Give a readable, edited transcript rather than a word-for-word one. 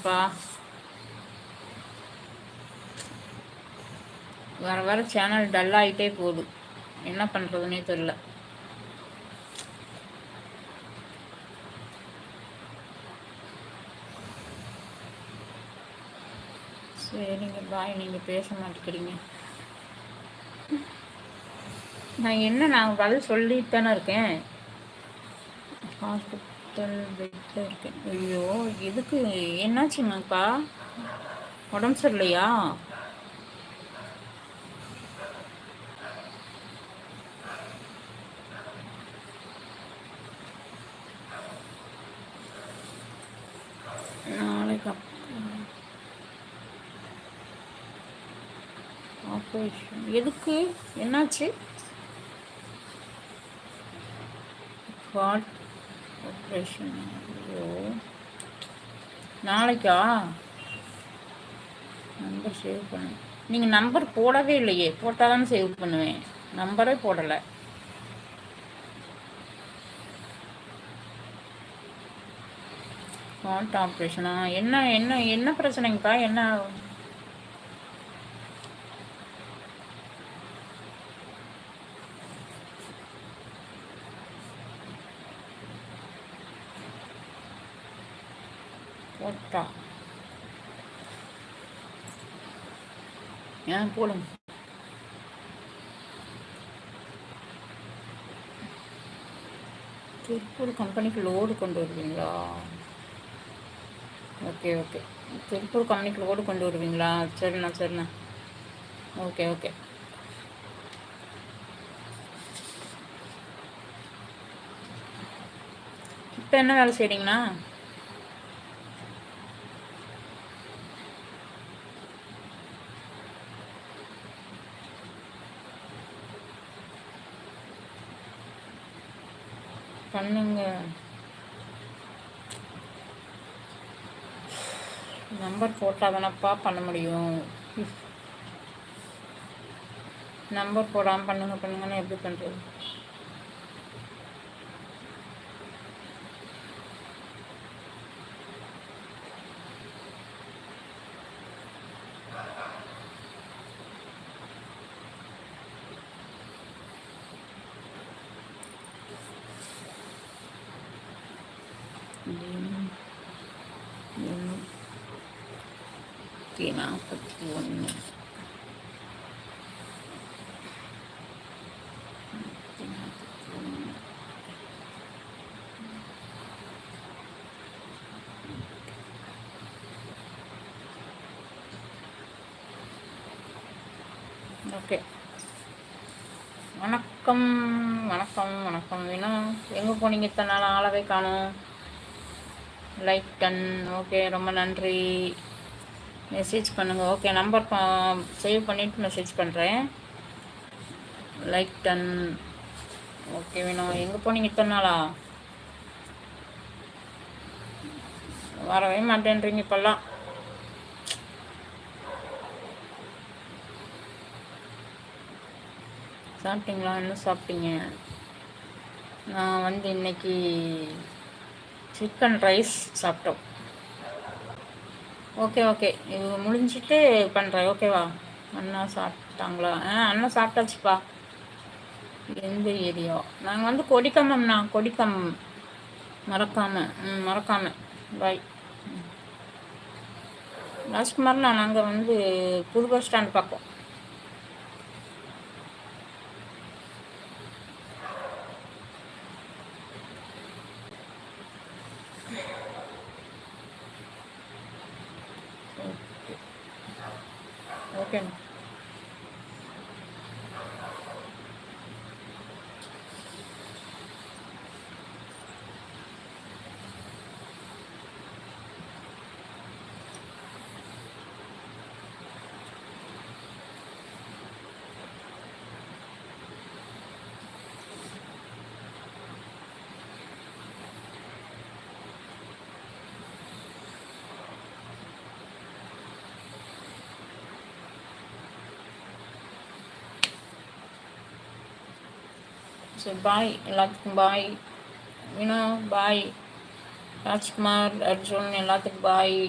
சொல்லுங்கப்பா. வர வர சேனல் டல்லாகிட்டே போகுது, என்ன பண்ணுறதுனே தெரில. சரிங்க பாய், நீங்கள் பேச மாட்டேங்கிறீங்க. நான் பதில் சொல்லிட்டு தானே இருக்கேன். ஹாஸ்பிட்டல் பெட்டில் இருக்கேன். ஐயோ, எதுக்கு, என்னாச்சுங்கப்பா? உடம்பு சரியில்லையா? நாளைக்கு ஆப்ரேஷன் எதுக்கு, என்னாச்சு? Heart operation. ஐயோ, நாளைக்கா? நம்பர் சேவ் பண்ணு. நீங்கள் நம்பர் போடவே இல்லையே, போட்டால் தானே சேவ் பண்ணுவேன். நம்பரே போடலை. ஹார்ட் ஆப்ரேஷனா? என்ன என்ன என்ன பிரச்சனைங்கப்பா? என்ன? போட்டா ஏன் போடுங்க. திருப்பூர் கம்பெனிக்கு லோடு கொண்டு வருவீங்களா? ஓகே ஓகே, திருப்பூர் கம்பெனிக்கு லோடு கொண்டு வருவீங்களா? சரிண்ணா சரிண்ணா. Okay okay. இப்போ என்ன வேலை செய்கிறீங்கண்ணா? பண்ணுங்க. நம்பர் போட்டால் தானப்பா பண்ண முடியும். நம்பர் போடாமல் பண்ணுங்கன்னு எப்படி பண்ணுறது? ஓகே, 41. ஓகே. வணக்கம் வணக்கம் வணக்கம். வேணும் எங்கே போனீங்க? இத்தனை நாள் ஆளவே காணும். Like done. ஓகே, ரொம்ப நன்றி. மெசேஜ் பண்ணுங்கள். ஓகே, நம்பர் சேவ் பண்ணிவிட்டு மெசேஜ் பண்ணுறேன். Like done. ஓகே வேணும், எங்கே போனீங்க இத்தனை நாளா? வரவே மாட்டேன்றீங்க இப்போல்லாம். சாப்பிட்டீங்களா? என்ன சாப்பிட்டீங்க? நான் வந்து இன்னைக்கு சிக்கன் ரைஸ் சாப்பிட்டோம். ஓகே ஓகே, இது முடிஞ்சிட்டு பண்ணுறேன். ஓகேவா? அண்ணா சாப்பிட்டாங்களா? அண்ணா சாப்பிட்டாச்சுப்பா. எந்த ஏரியா? நாங்கள் வந்து கொடிக்கம்பம்ண்ணா, கொடிக்கம்பம். மறக்காமல் பாய். ராஜ்குமார்ண்ணா, நாங்கள் வந்து புது பஸ் ஸ்டாண்ட் பார்ப்போம். ஓகேண்ணா. சரி பாய், எல்லாத்துக்கும் பாய். வினோ பாய். ராஜ்குமார், அர்ஜுன் எல்லாத்துக்கும் பாய்.